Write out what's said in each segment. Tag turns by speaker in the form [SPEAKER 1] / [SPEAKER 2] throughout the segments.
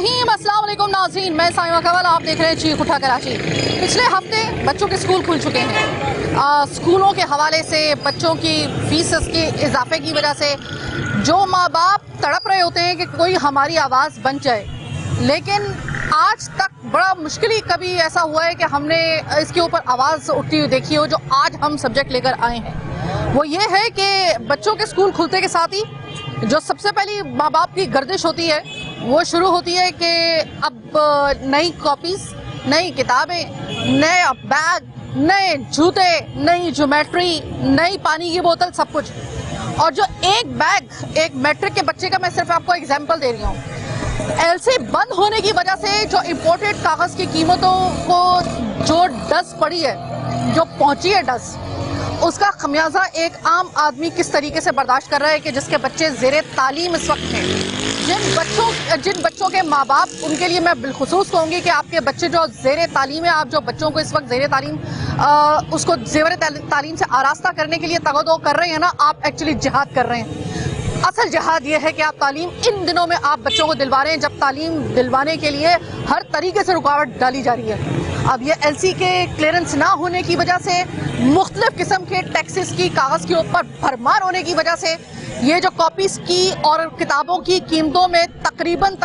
[SPEAKER 1] रहीम, अस्सलाम वालेकुम नाज़रीन, मैं साइमा कवल, आप देख रहे हैं चीख उठा कराची। पिछले हफ्ते बच्चों के स्कूल खुल चुके हैं। स्कूलों के हवाले से बच्चों की फीस के इजाफे की वजह से जो माँ बाप तड़प रहे होते हैं कि कोई हमारी आवाज़ बन जाए, लेकिन आज तक बड़ा मुश्किल ही कभी ऐसा हुआ है कि हमने इसके ऊपर आवाज़ उठती हुई देखी हो। जो आज हम सब्जेक्ट लेकर आए हैं वो ये है कि बच्चों के स्कूल खुलते के साथ ही जो सबसे पहली माँ बाप की गर्दिश होती है वो शुरू होती है कि अब नई कॉपीज़, नई किताबें, नए बैग, नए जूते, नई ज्योमेट्री, नई पानी की बोतल, सब कुछ। और जो एक बैग एक मैट्रिक के बच्चे का, मैं सिर्फ आपको एग्जांपल दे रही हूँ, एलसी बंद होने की वजह से जो इम्पोर्टेड कागज़ की कीमतों को जो डस पड़ी है, जो पहुँची है डस, उसका खमियाजा एक आम आदमी किस तरीके से बर्दाश्त कर रहा है कि जिसके बच्चे ज़ेरे तालीम इस वक्त हैं। जिन बच्चों के माँ बाप, उनके लिए मैं बिलखुसूस कहूँगी कि आपके बच्चे जो ज़ेरे तालीम है, आप जो बच्चों को इस वक्त ज़ेरे तालीम उसको ज़ेवर तालीम से आरास्ता करने के लिए तगदो कर रहे हैं ना, आप एक्चुअली जिहाद कर रहे हैं। असल जिहाद ये है कि आप तालीम इन दिनों में आप बच्चों को दिलवा रहे हैं, जब तालीम दिलवाने के लिए हर तरीके से रुकावट डाली जा रही है। अब ये एलसी के क्लियरेंस ना होने की वजह से, मुख्तलिफ किस्म के टैक्सेस की कागज़ के ऊपर भरमार होने की वजह से, ये जो कॉपीज़ की और किताबों की कीमतों में तकरीबन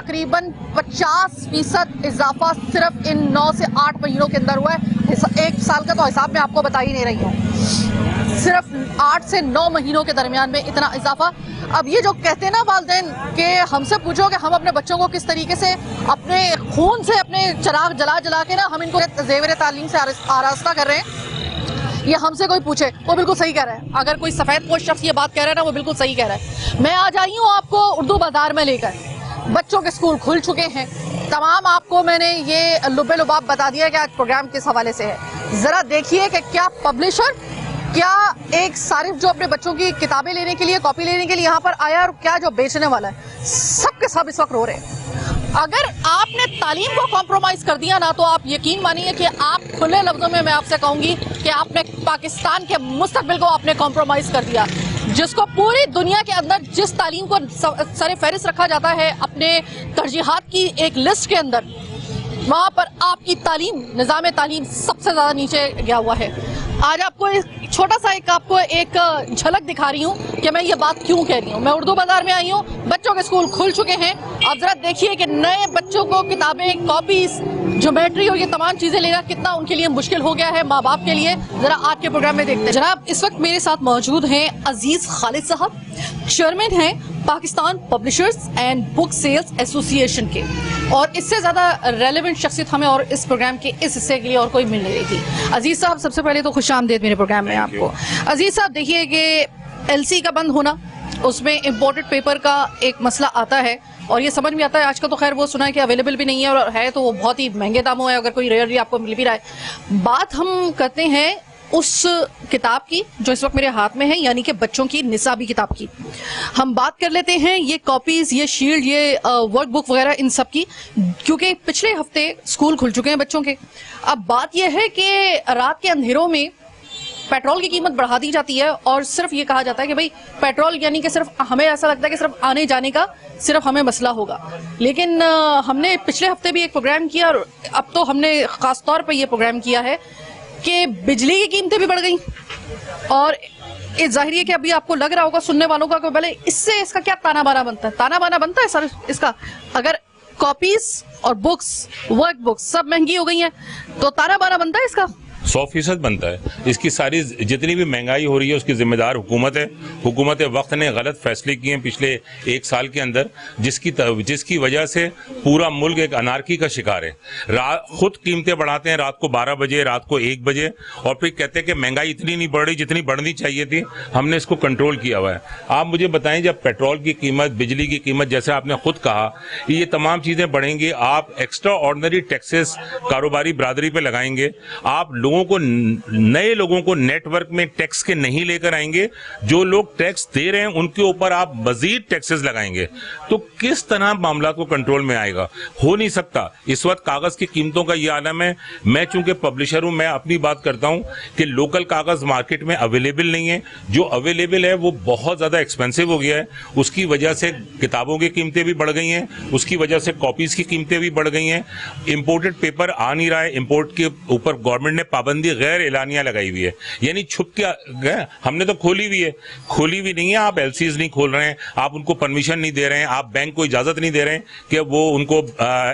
[SPEAKER 1] 50% इजाफा सिर्फ इन 9 से 8 महीनों के अंदर हुआ है। एक साल का तो हिसाब मैं आपको बता ही नहीं रही हूँ, सिर्फ 8 से 9 महीनों के दरमियान में इतना इजाफा। अब ये जो कहते हैं ना वालिदैन कि हमसे पूछो कि हम अपने बच्चों को किस तरीके से अपने खून से अपने चिराग जला जला के ना हम इनको ज़ेवर तालीम से आरास्ता कर रहे हैं, ये हमसे कोई पूछे, वो बिल्कुल सही कह रहा है। अगर कोई सफ़ेद पोश शख्स ये बात कह रहा है ना, वो बिल्कुल सही कह रहा है। मैं आज आई हूँ आपको उर्दू बाजार में लेकर। बच्चों के स्कूल खुल चुके हैं, तमाम आपको मैंने ये लुबे लुबाब बता दिया कि आज प्रोग्राम किस हवाले से है। ज़रा देखिए कि क्या पब्लिशर, क्या एक सारिफ जो अपने बच्चों की किताबें लेने के लिए, कॉपी लेने के लिए यहाँ पर आया, और क्या जो बेचने वाला है, सब के सब इस वक्त रो रहे हैं। अगर आपने तालीम को कॉम्प्रोमाइज़ कर दिया ना, तो आप यकीन मानिए कि आप खुले लफ्ज़ों में मैं आपसे कहूँगी कि आपने पाकिस्तान के मुस्तकबिल को आपने कॉम्प्रोमाइज़ कर दिया। जिसको पूरी दुनिया के अंदर जिस तालीम को सरे फहरिस्त रखा जाता है अपने तरजीहात की एक लिस्ट के अंदर, वहाँ पर आपकी तालीम, निज़ाम तालीम सबसे ज़्यादा नीचे गया हुआ है। आज आपको छोटा सा आपको एक झलक दिखा रही हूँ कि मैं ये बात क्यों कह रही हूँ। मैं उर्दू बाजार में आई हूँ, बच्चों के स्कूल खुल चुके हैं। आप ज़रा देखिए कि नए बच्चों को किताबें, कॉपीज़, ज्योमेट्री और ये तमाम चीज़ें लेना कितना उनके लिए मुश्किल हो गया है, माँ बाप के लिए। ज़रा आज के प्रोग्राम में देखते हैं। जनाब, इस वक्त मेरे साथ मौजूद हैं अजीज़ खालिद साहब, चेयरमैन हैं Pakistan publishers and book sales association के, और इससे ज़्यादा रेलेवेंट शख्सियत हमें और इस प्रोग्राम के इस हिस्से के लिए और कोई मिल नहीं रही थी। अजीज़ साहब, सबसे पहले तो खुश आमदीद मेरे प्रोग्राम में आपको। अजीज़ साहब, देखिए कि एलसी का बंद होना, उसमें इम्पोर्टेड पेपर का एक मसला आता है, और ये समझ में आता है। आज का तो खैर वो सुना है कि अवेलेबल भी नहीं है, और है तो वो बहुत ही महंगे दामों है, अगर कोई रेयरली आपको मिल भी रहा है। बात हम करते हैं उस किताब की जो इस वक्त मेरे हाथ में है, यानी कि बच्चों की निसाबी किताब की। हम बात कर लेते हैं ये कॉपीज़, ये शील्ड, ये वर्क बुक वगैरह, इन सब की, क्योंकि पिछले हफ्ते स्कूल खुल चुके हैं बच्चों के। अब बात यह है कि रात के अंधेरों में पेट्रोल की कीमत बढ़ा दी जाती है, और सिर्फ ये कहा जाता है कि भाई पेट्रोल, यानी कि सिर्फ हमें ऐसा लगता है कि सिर्फ आने जाने का सिर्फ हमें मसला होगा। लेकिन हमने पिछले हफ्ते भी एक प्रोग्राम किया, और अब तो हमने ख़ास तौर पर यह प्रोग्राम किया है कि बिजली की कीमतें भी बढ़ गई। और ये जाहिर है कि अभी आपको लग रहा होगा सुनने वालों का कि भले इससे इसका क्या ताना बाना बनता है। ताना बाना बनता है सर इसका, अगर कॉपीज़ और बुक्स, वर्क बुक्स सब महंगी हो गई हैं तो ताना बाना बनता है इसका।
[SPEAKER 2] 100% बनता है। इसकी सारी जितनी भी महंगाई हो रही है उसकी जिम्मेदार हुकूमत है। हुकूमत वक्त ने गलत फैसले किए हैं पिछले 1 साल के अंदर, जिसकी वजह से पूरा मुल्क एक अनार्की का शिकार है। खुद कीमतें बढ़ाते हैं रात को 12 बजे, रात को 1 बजे, और फिर कहते हैं कि महंगाई इतनी नहीं बढ़ रही जितनी बढ़नी चाहिए थी। हमने इसको कंट्रोल किया हुआ है। आप मुझे बताएं, जब पेट्रोल की कीमत, बिजली की कीमत, जैसे आपने खुद कहा, ये तमाम चीज़ें बढ़ेंगी, आप एक्स्ट्रा ऑर्डिनरी टैक्सेस कारोबारी बरादरी पर लगाएंगे, आप लोगों लोगों को, नए लोगों को नेटवर्क में टैक्स के नहीं लेकर आएंगे, जो लोग टैक्स दे रहे हैं उनके ऊपर आप मजीद टैक्सेस लगाएंगे, तो किस तरह मामला को कंट्रोल में आएगा? हो नहीं सकता। इस वक्त कागज की कीमतों का ये आलम है। मैं चूंकि पब्लिशर हूं, मैं अपनी बात करता हूं कि लोकल कागज मार्केट में अवेलेबल नहीं है। जो अवेलेबल है वो बहुत ज्यादा एक्सपेंसिव हो गया है। उसकी वजह से किताबों की कीमतें भी बढ़ गई हैं, उसकी वजह से कॉपीज की कीमतें भी बढ़ गई हैं। इंपोर्टेड पेपर आ नहीं रहा है, इंपोर्ट के ऊपर गवर्नमेंट ने पाबंदी गैर एलानिया लगाई हुई है, यानी छुप के हमने तो खोली हुई है, खोली हुई नहीं है। आप एलसीज नहीं खोल रहे हैं, आप उनको परमिशन नहीं दे रहे हैं, आप बैंक को इजाजत नहीं दे रहे हैं कि वो उनको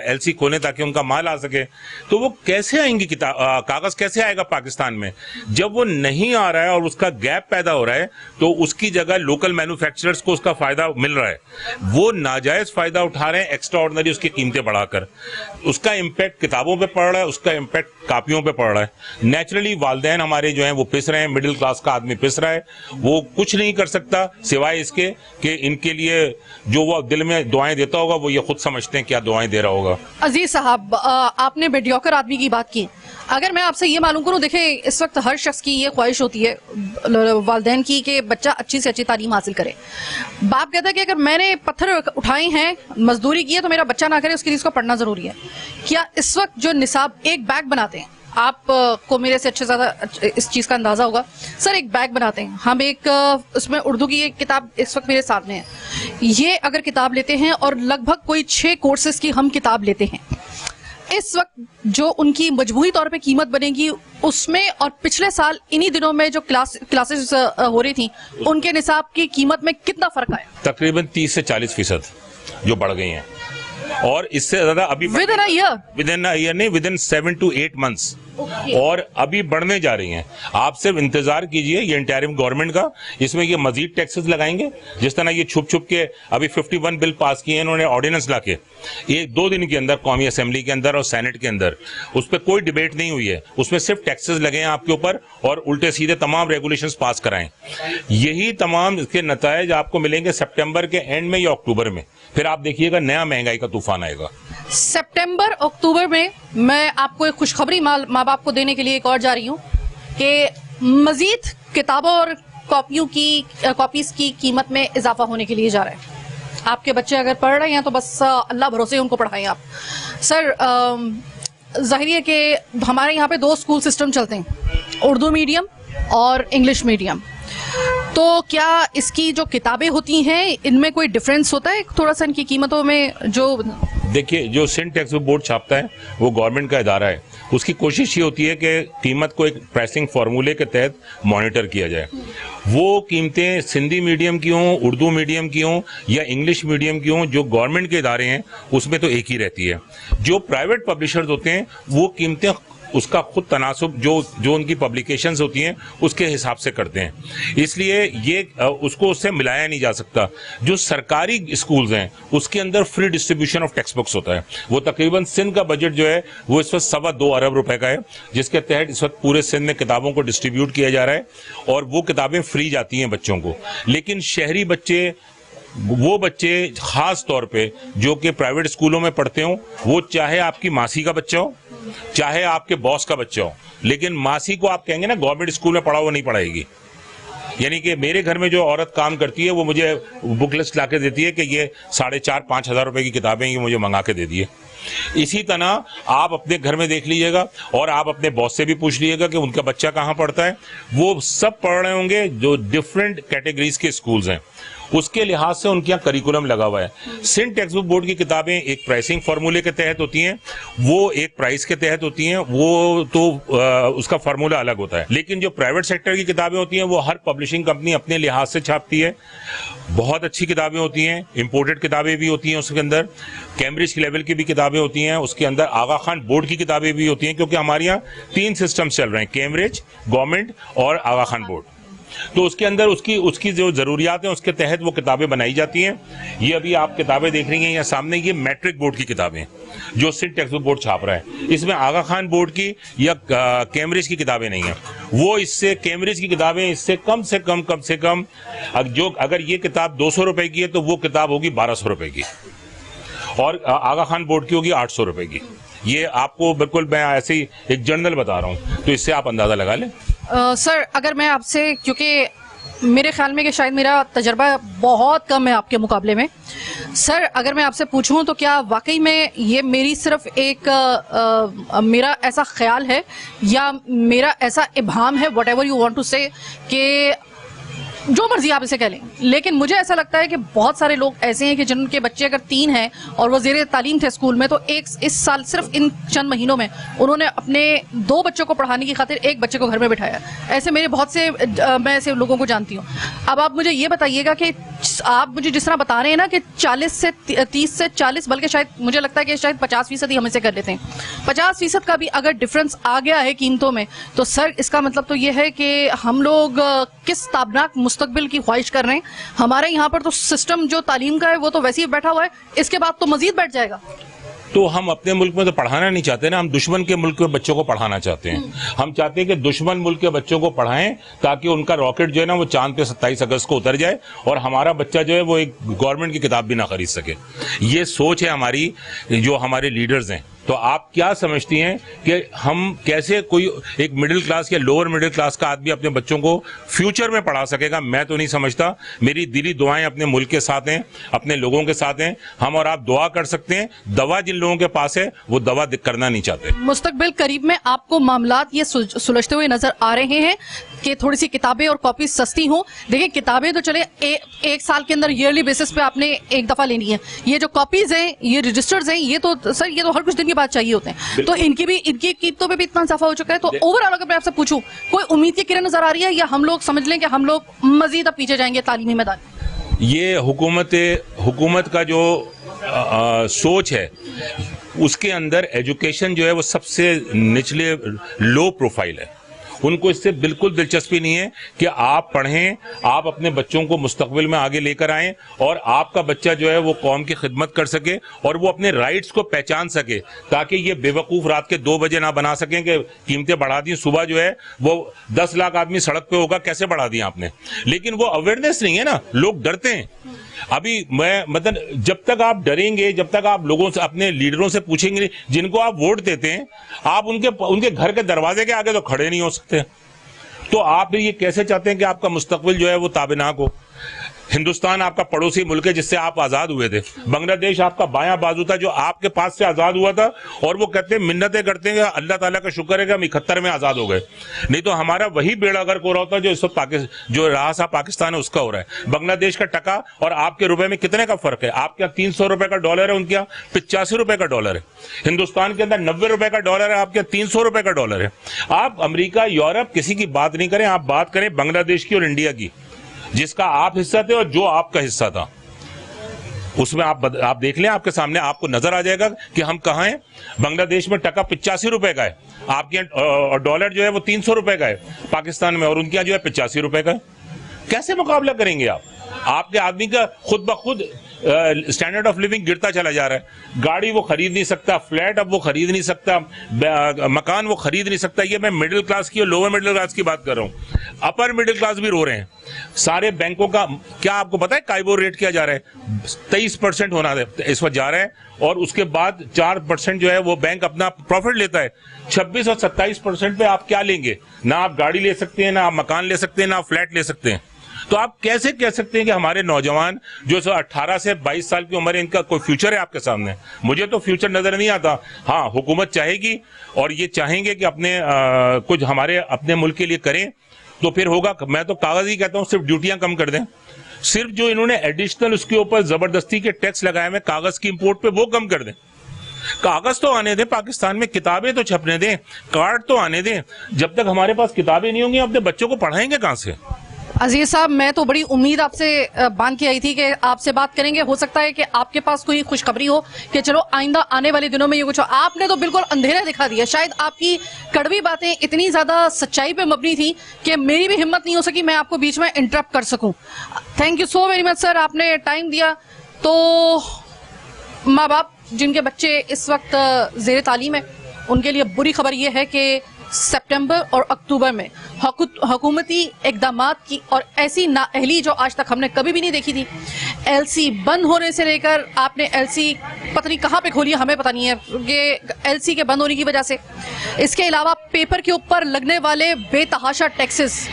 [SPEAKER 2] एलसी खोलें ताकि उनका माल आ सके। तो वो कैसे आएंगी कागज कैसे आएगा पाकिस्तान में? जब वो नहीं आ रहा है और उसका गैप पैदा हो रहा है, तो उसकी जगह लोकल मैन्युफैक्चरर्स को उसका फायदा मिल रहा है। वो नाजायज फायदा उठा रहे हैं एक्स्ट्रा ऑर्डिनरी उसकी कीमतें बढ़ाकर। उसका इम्पैक्ट किताबों पे पड़ रहा है, उसका इम्पैक्ट कापियों पे पड़ रहा है। नेचुरली वालिदैन हमारे जो हैं वो पिस रहे हैं, मिडिल क्लास का आदमी पिस रहा है। वो कुछ नहीं कर सकता सिवाय इसके कि इनके लिए जो वो दिल में दुआएं देता होगा वो ये खुद समझते हैं क्या दुआएं दे रहा होगा।
[SPEAKER 1] अजीज साहब, आपने मीडियोकर आदमी की बात की। अगर मैं आपसे ये मालूम करूं, देखें इस वक्त हर शख्स की ये ख्वाहिश होती है वालिदैन की कि बच्चा अच्छी से अच्छी तालीम हासिल करे। बाप कहता है कि अगर मैंने पत्थर उठाए हैं, मजदूरी की है, तो मेरा बच्चा ना करे, उसके लिए इसको पढ़ना जरूरी है। क्या इस वक्त जो निसाब एक बैग बनाते हैं, आप को मेरे से अच्छे ज्यादा इस चीज का अंदाजा होगा सर, एक बैग बनाते हैं हम, एक उसमें उर्दू की एक किताब इस वक्त मेरे सामने है, ये अगर किताब लेते हैं और लगभग कोई 6 कोर्सेज की हम किताब लेते हैं, इस वक्त जो उनकी मजबूरी तौर पे कीमत बनेगी उसमें और पिछले साल इन्हीं दिनों में जो क्लासेस हो रही थी उनके निसाब की कीमत में कितना फर्क आया?
[SPEAKER 2] तकरीबन 30 से 40% जो बढ़ गई हैं, और इससे ज्यादा अभी
[SPEAKER 1] विद इन
[SPEAKER 2] ईयर नहीं, विद इन 7 to 8 months, और अभी बढ़ने जा रही हैं। आप सिर्फ इंतजार कीजिए ये इंटरिम गवर्नमेंट का, इसमें ये मजीद टैक्सेस लगाएंगे। जिस तरह ये छुप छुप के अभी 51 बिल पास किए इन्होंने ऑर्डिनेंस लाके, 1-2 दिन के अंदर कौमी असेंबली के अंदर और सेनेट के अंदर, उस पर कोई डिबेट नहीं हुई है, उसमें सिर्फ टैक्सेस लगे हैं आपके ऊपर और उल्टे सीधे तमाम रेगुलेशंस पास कराएं। यही तमाम इसके नतायज आपको मिलेंगे सितंबर के एंड में या अक्टूबर में, फिर आप देखिएगा नया महंगाई का तूफान आएगा।
[SPEAKER 1] सितंबर अक्टूबर में मैं आपको एक खुशखबरी माँ बाप को देने के लिए एक और जा रही हूँ कि मजीद किताबों और कॉपीज की कीमत में इजाफा होने के लिए जा रहा है। आपके बच्चे अगर पढ़ रहे हैं तो बस अल्लाह भरोसे उनको पढ़ाएं आप। सर, जाहिर है कि हमारे यहाँ पे 2 स्कूल सिस्टम चलते हैं, उर्दू मीडियम और इंग्लिश मीडियम। तो क्या इसकी जो किताबें होती हैं इनमें कोई डिफरेंस होता है थोड़ा सा इनकी कीमतों में? जो
[SPEAKER 2] देखिए, जो सिंध टैक्स बोर्ड छापता है वो गवर्नमेंट का इदारा है, उसकी कोशिश ये होती है कि कीमत को एक प्राइसिंग फार्मूले के तहत मॉनिटर किया जाए। वो कीमतें सिंधी मीडियम की हों, उर्दू मीडियम की हों या इंग्लिश मीडियम की हों, जो गवर्नमेंट के इदारे हैं उसमें तो एक ही रहती है। जो प्राइवेट पब्लिशर्स होते हैं वो कीमतें उसका खुद तनासुब जो उनकी पब्लिकेशंस होती हैं उसके हिसाब से करते हैं, इसलिए ये उसको उससे मिलाया नहीं जा सकता। जो सरकारी स्कूल्स हैं उसके अंदर free distribution of text books होता है। वो तकरीबन सिंध का बजट जो है वो इस वक्त 2.25 अरब रुपए का है, जिसके तहत इस वक्त पूरे सिंध में किताबों को डिस्ट्रीब्यूट किया जा रहा है और वो किताबें फ्री जाती हैं बच्चों को। लेकिन शहरी बच्चे, वो बच्चे खास तौर पे जो कि प्राइवेट स्कूलों में पढ़ते हो, वो चाहे आपकी मासी का बच्चा हो चाहे आपके बॉस का बच्चा हो, लेकिन मासी को आप कहेंगे ना गवर्नमेंट स्कूल में पढ़ा, वो नहीं पढ़ाएगी। यानी कि मेरे घर में जो औरत काम करती है वो मुझे बुक लिस्ट ला के देती है कि ये 4,500-5 हज़ार रुपए की किताबें ये मुझे मंगा के दे दिए। इसी तरह आप अपने घर में देख लीजिएगा और आप अपने बॉस से भी पूछ लीजिएगा कि उनका बच्चा कहाँ पढ़ता है, वो सब पढ़ रहे होंगे जो डिफरेंट कैटेगरीज के स्कूल्स हैं, उसके लिहाज से उनके यहाँ करिकुलम लगा हुआ है। सिंध टेक्स्ट बुक बोर्ड की किताबें एक प्राइसिंग फार्मूले के तहत होती हैं, वो एक प्राइस के तहत होती हैं, वो तो उसका फार्मूला अलग होता है। लेकिन जो प्राइवेट सेक्टर की किताबें होती हैं वो हर पब्लिशिंग कंपनी अपने लिहाज से छापती है। बहुत अच्छी किताबें होती हैं, इंपोर्टेड किताबें भी होती हैं, उसके अंदर कैम्ब्रिज लेवल की भी किताबें होती हैं, उसके अंदर आगा खान बोर्ड की किताबें भी होती हैं, क्योंकि हमारे यहाँ 3 सिस्टम चल रहे हैं, कैम्ब्रिज, गवर्नमेंट और आगा खान बोर्ड। तो उसके अंदर उसकी जो जरूरियात हैं उसके तहत वो किताबें बनाई जाती हैं। ये अभी आप किताबें देख रही हैं यहाँ सामने, ये मैट्रिक बोर्ड की किताबें जो सिंध टेक्स्ट बुक बोर्ड छाप रहा है, इसमें आगा खान बोर्ड की या कैम्ब्रिज की किताबें नहीं है। वो इससे कैम्ब्रिज की किताबें इससे कम से कम जो अगर ये किताब 200 रुपए की है तो वो किताब होगी 1200 रुपए की और आगा खान बोर्ड की होगी 800 रुपए की। ये आपको बिल्कुल मैं ऐसे ही एक जर्नल बता रहा हूँ, तो इससे आप अंदाजा लगा लें।
[SPEAKER 1] सर अगर मैं आपसे, क्योंकि मेरे ख्याल में कि शायद मेरा तजर्बा बहुत कम है आपके मुकाबले में, सर अगर मैं आपसे पूछूं तो क्या वाकई में ये मेरी सिर्फ एक मेरा ऐसा ख्याल है या मेरा ऐसा इब्हाम है, व्हाटएवर यू वांट टू से, कि जो मर्जी आप इसे कह लें, लेकिन मुझे ऐसा लगता है कि बहुत सारे लोग ऐसे हैं कि जिनके बच्चे अगर 3 हैं और वो ज़ेरे तालीम थे स्कूल में, तो इस साल सिर्फ इन चंद महीनों में उन्होंने अपने 2 बच्चों को पढ़ाने की खातिर 1 बच्चे को घर में बिठाया। ऐसे मेरे बहुत से मैं ऐसे लोगों को जानती हूँ। अब आप मुझे ये बताइएगा कि आप मुझे जिस तरह बता रहे हैं ना कि 30 से 40, बल्कि शायद मुझे लगता है कि शायद 50% ही हम इसे कर लेते हैं, 50% का भी अगर डिफरेंस आ गया है कीमतों में, तो सर इसका मतलब तो ये है कि हम लोग किस ताबनाक मुस्तकबिल की ख्वाहिश कर रहे हैं। हमारे यहाँ पर तो सिस्टम जो तालीम का है वो तो वैसे ही बैठा हुआ है, इसके बाद तो मजीद बैठ जाएगा।
[SPEAKER 2] तो हम अपने मुल्क में तो पढ़ाना नहीं चाहते ना, हम दुश्मन के मुल्क में बच्चों को पढ़ाना चाहते हैं। हम चाहते हैं कि दुश्मन मुल्क के बच्चों को पढ़ाएं ताकि उनका रॉकेट जो है ना वो चांद पे 27 अगस्त को उतर जाए और हमारा बच्चा जो है वो एक गवर्नमेंट की किताब भी ना खरीद सके। ये सोच है हमारी, जो हमारे लीडर्स हैं। तो आप क्या समझती हैं कि हम कैसे कोई एक मिडिल क्लास या लोअर मिडिल क्लास का आदमी अपने बच्चों को फ्यूचर में पढ़ा सकेगा? मैं तो नहीं समझता। मेरी दिली दुआएं अपने मुल्क के साथ हैं, अपने लोगों के साथ हैं। हम और आप दुआ कर सकते हैं, दवा जिन लोगों के पास है वो दवा करना नहीं चाहते।
[SPEAKER 1] मुस्तकबिल करीब में आपको मामलात ये सुलझते हुए नजर आ रहे हैं कि थोड़ी सी किताबें और कॉपी सस्ती हों। देखिए किताबें तो चले एक साल के अंदर ईयरली बेसिस पे आपने एक दफा लेनी है। ये जो कॉपीज हैं, ये रजिस्टर्स हैं, ये तो सर ये तो हर कुछ दिन के बाद चाहिए होते हैं, तो इनकी कीमतों पे भी इतना इजाफा हो चुका है। तो ओवरऑल अगर मैं आपसे पूछूं, कोई उम्मीद की किरण नजर आ रही है या हम लोग समझ लें कि हम लोग मजीद अब पीछे जाएंगे तालीमी मैदान?
[SPEAKER 2] ये हुकूमत का जो सोच है उसके अंदर एजुकेशन जो है वो सबसे निचले लो प्रोफाइल है। उनको इससे बिल्कुल दिलचस्पी नहीं है कि आप पढ़ें, आप अपने बच्चों को मुस्तकबिल में आगे लेकर आएं और आपका बच्चा जो है वो कौम की खिदमत कर सके और वो अपने राइट्स को पहचान सके, ताकि ये बेवकूफ़ रात के 2 बजे ना बना सकें कि कीमतें बढ़ा दी। सुबह जो है वो 10 लाख आदमी सड़क पे होगा, कैसे बढ़ा दिया आपने? लेकिन वो अवेयरनेस नहीं है ना, लोग डरते हैं। अभी मैं मतलब जब तक आप डरेंगे, जब तक आप लोगों से, अपने लीडरों से पूछेंगे जिनको आप वोट देते हैं, आप उनके घर के दरवाजे के आगे तो खड़े नहीं हो सकते। तो आप फिर ये कैसे चाहते हैं कि आपका मुस्तकबिल जो है वो ताबनाक हो? हिंदुस्तान आपका पड़ोसी मुल्क है जिससे आप आजाद हुए थे। बांग्लादेश आपका बायां बाजू था जो आपके पास से आजाद हुआ था, और वो कहते हैं, मिन्नतें करते हैं, अल्लाह ताला का शुक्र है कि हम 71 में आजाद हो गए, नहीं तो हमारा वही बेड़ा गर्क हो रहा होता जो इस वक्त जो रहा सा पाकिस्तान है उसका हो रहा है। बांग्लादेश का टका और आपके रुपए में कितने का फर्क है? आपके यहाँ 300 रुपए का डॉलर है, उनके यहाँ 85 रुपए का डॉलर है। हिंदुस्तान के अंदर 90 रुपए का डॉलर है, आपके 300 रुपए का डॉलर है। आप अमेरिका, यूरोप किसी की बात नहीं करें, आप बात करें बांग्लादेश की और इंडिया की, जिसका आप हिस्सा थे और जो आपका हिस्सा था। उसमें आप देख लें, आपके सामने आपको नजर आ जाएगा कि हम कहाँ हैं। बांग्लादेश में टका 85 रुपए का है, आपके यहाँ डॉलर जो है वो 300 रुपए का है पाकिस्तान में, और उनके यहाँ जो है 85 रुपए का है। कैसे मुकाबला करेंगे आप? आपके आदमी का खुद ब खुद स्टैंडर्ड ऑफ लिविंग गिरता चला जा रहा है। गाड़ी वो खरीद नहीं सकता, फ्लैट अब वो खरीद नहीं सकता, मकान वो खरीद नहीं सकता। ये मैं मिडिल क्लास की और लोअर मिडिल क्लास की बात कर रहा हूँ। अपर मिडिल क्लास भी रो रहे हैं। सारे बैंकों का क्या आपको पता है काइबोर रेट क्या जा रहा है? 23% होना है इस वक्त जा रहा है, और उसके बाद 4% जो है वो बैंक अपना प्रॉफिट लेता है। 26 और 27% पे आप क्या लेंगे? ना आप गाड़ी ले सकते हैं, ना आप मकान ले सकते हैं, ना आप फ्लैट ले सकते हैं। तो आप कैसे कह सकते हैं कि हमारे नौजवान जो 18 से 22 साल की उम्र है, इनका कोई फ्यूचर है आपके सामने? मुझे तो फ्यूचर नजर नहीं आता। हाँ, हुकूमत चाहेगी और ये चाहेंगे कि अपने कुछ हमारे अपने मुल्क के लिए करें तो फिर होगा। मैं तो कागज ही कहता हूँ, सिर्फ ड्यूटियां कम कर दें। सिर्फ जो इन्होंने एडिशनल उसके ऊपर जबरदस्ती के टैक्स लगाए हुए कागज की इंपोर्ट पे, वो कम कर दें। कागज तो आने दें पाकिस्तान में, किताबें तो छपने दें, कार्ड तो आने दें। जब तक हमारे पास किताबें नहीं होंगी, अपने बच्चों को पढ़ाएंगे कहां से?
[SPEAKER 1] अजीज साहब, मैं तो बड़ी उम्मीद आपसे बांध के आई थी कि आपसे बात करेंगे। हो सकता है कि आपके पास कोई खुशखबरी हो कि चलो आइंदा आने वाले दिनों में ये कुछ हो। आपने तो बिल्कुल अंधेरा दिखा दिया। शायद आपकी कड़वी बातें इतनी ज्यादा सच्चाई पे मबनी थी कि मेरी भी हिम्मत नहीं हो सकी मैं आपको बीच में इंटरप्ट कर सकूं। Thank you so very much sir, आपने टाइम दिया। तो माँ बाप जिनके बच्चे इस वक्त जेर तालीम है, उनके लिए बुरी खबर यह है कि सितंबर और अक्टूबर में हुकूमती इक़दामात की और ऐसी नाअहली जो आज तक हमने कभी भी नहीं देखी थी, एलसी बंद होने से लेकर आपने एलसी पता नहीं कहाँ पे खोली है, हमें पता नहीं है, ये एलसी के बंद होने की वजह से। इसके अलावा पेपर के ऊपर लगने वाले बेतहाशा टैक्सेस,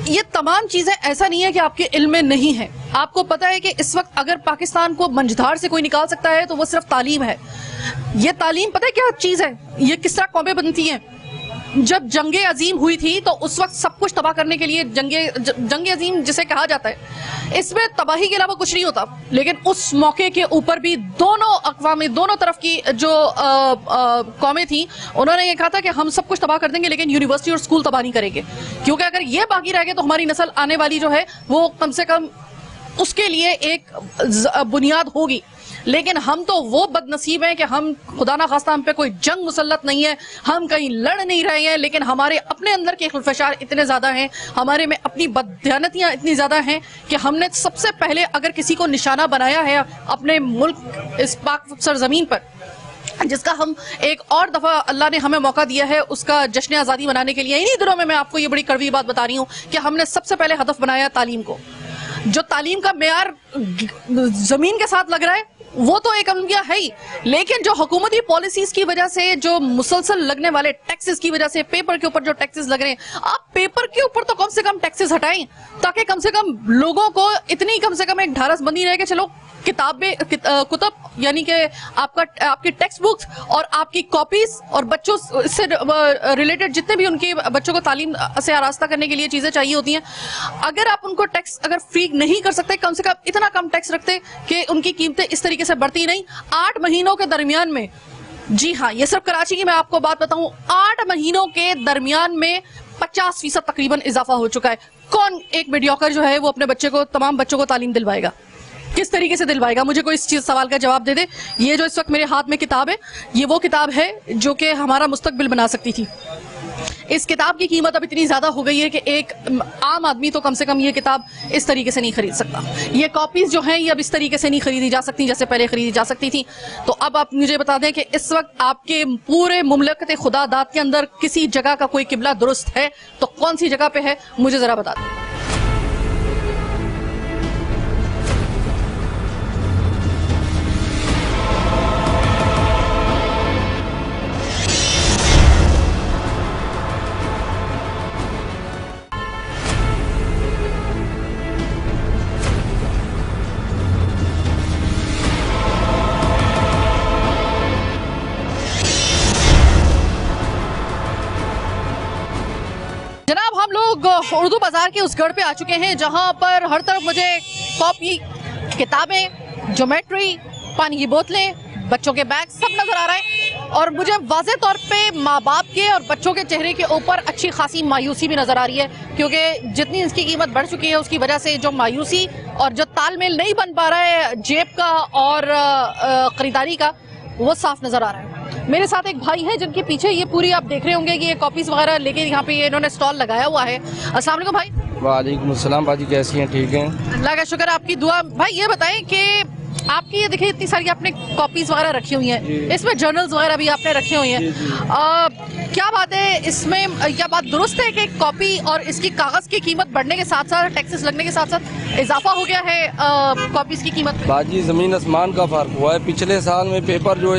[SPEAKER 1] ये तमाम चीजें ऐसा नहीं है कि आपके इल्म में नहीं है। आपको पता है कि इस वक्त अगर पाकिस्तान को मंझधार से कोई निकाल सकता है तो वो सिर्फ तालीम है। ये तालीम पता है क्या चीज है, ये किस तरह कौमें बनती हैं। जब जंगे अजीम हुई थी तो उस वक्त सब कुछ तबाह करने के लिए जंगे अजीम जिसे कहा जाता है, इसमें तबाही के अलावा कुछ नहीं होता। लेकिन उस मौके के ऊपर भी दोनों अक़वाम, दोनों तरफ की जो कौमें थी, उन्होंने ये कहा था कि हम सब कुछ तबाह कर देंगे लेकिन यूनिवर्सिटी और स्कूल तबाह नहीं करेंगे, क्योंकि अगर ये बाकी रह गए तो हमारी नस्ल आने वाली जो है वो कम से कम उसके लिए एक बुनियाद होगी। लेकिन हम तो वो बदनसीब हैं कि हम खुदा ना खास्ता हम पे कोई जंग मुसल्लत नहीं है, हम कहीं लड़ नहीं रहे हैं, लेकिन हमारे अपने अंदर के खुलफशार इतने ज़्यादा हैं, हमारे में अपनी बददियानतियाँ इतनी ज़्यादा हैं कि हमने सबसे पहले अगर किसी को निशाना बनाया है अपने मुल्क इस पाक सरजमीन पर, जिसका हम एक और दफ़ा अल्लाह ने हमें मौका दिया है उसका जश्न आज़ादी मनाने के लिए। इन्हीं दिनों में मैं आपको ये बड़ी कड़वी बात बता रही हूँ कि हमने सबसे पहले हदफ बनाया तालीम को। जो तालीम का मेयार ज़मीन के साथ लग रहा है वो तो एक अलमिया है ही, लेकिन जो हुकूमती पॉलिसीज की वजह से, जो मुसलसल लगने वाले टैक्सेस की वजह से, पेपर के ऊपर जो टैक्सेस लग रहे हैं, आप पेपर के ऊपर तो कम से कम टैक्सेस हटाएं ताकि कम से कम लोगों को इतनी कम से कम एक ढारस बंदी रहे कि चलो किताबें कुतब यानी कि आपकी टेक्स्ट बुक्स और आपकी कॉपीज और बच्चों से रिलेटेड जितने भी उनके बच्चों को तालीम से आरास्ता करने के लिए चीजें चाहिए होती हैं, अगर आप उनको टैक्स अगर फ्री नहीं कर सकते, कम से कम इतना कम टैक्स रखते कि उनकी कीमतें इस तरीके से बढ़ती नहीं। 8 महीनों के दरमियान में, जी हाँ, ये सिर्फ कराची की मैं आपको बात बताऊं, 8 महीनों के दरमियान में 50% तकरीबन इजाफा हो चुका है। कौन एक मीडियोकर जो है वो अपने बच्चे को, तमाम बच्चों को तालीम दिलवाएगा? किस तरीके से दिलवाएगा? मुझे कोई इस चीज सवाल का जवाब दे दे। ये जो इस वक्त मेरे हाथ में किताब है, ये वो किताब है जो कि हमारा मुस्तकबिल बना सकती थी। इस किताब की कीमत अब इतनी ज्यादा हो गई है कि एक आम आदमी तो कम से कम ये किताब इस तरीके से नहीं खरीद सकता। ये कॉपीज जो हैं ये अब इस तरीके से नहीं खरीदी जा सकती जैसे पहले खरीदी जा सकती थी। तो अब आप मुझे बता दें कि इस वक्त आपके पूरे मुमलकत खुदा दात के अंदर किसी जगह का कोई किबला दुरुस्त है तो कौन सी जगह पे है, मुझे जरा बता दें। जनाब, हम लोग उर्दू बाजार के उस गढ़ पे आ चुके हैं जहां पर हर तरफ मुझे कॉपी, किताबें, ज्योमेट्री, पानी की बोतलें, बच्चों के बैग सब नजर आ रहे हैं और मुझे वाज़े तौर पे माँ बाप के और बच्चों के चेहरे के ऊपर अच्छी खासी मायूसी भी नजर आ रही है, क्योंकि जितनी इसकी कीमत बढ़ चुकी है उसकी वजह से जो मायूसी और जो तालमेल नहीं बन पा रहा है जेब का और खरीदारी का, वो साफ नजर आ रहा है। मेरे साथ एक भाई है जिनके पीछे ये पूरी आप देख रहे होंगे कि ये कॉपीज वगैरह लेके यहाँ पे इन्होंने स्टॉल लगाया हुआ है। अस्सलाम वालेकुम भाई।
[SPEAKER 3] वालेकुम अस्सलाम बाजी, कैसी हैं? ठीक हैं,
[SPEAKER 1] अल्लाह का शुक्र, आपकी दुआ। भाई ये बताएं कि आपकी ये देखिए इतनी सारी आपने कॉपीज वगैरह रखी हुई हैं, इसमें जर्नल्स वगैरह भी आपने रखे हुए हैं, क्या बात है इसमें? क्या बात दुरुस्त है कि कॉपी और इसकी कागज की कीमत बढ़ने के साथ साथ, टैक्सेस लगने के साथ साथ इजाफा हो गया है कॉपीज की कीमत?
[SPEAKER 3] बाजी ज़मीन आसमान का फ़र्क हुआ है। पिछले साल में पेपर जो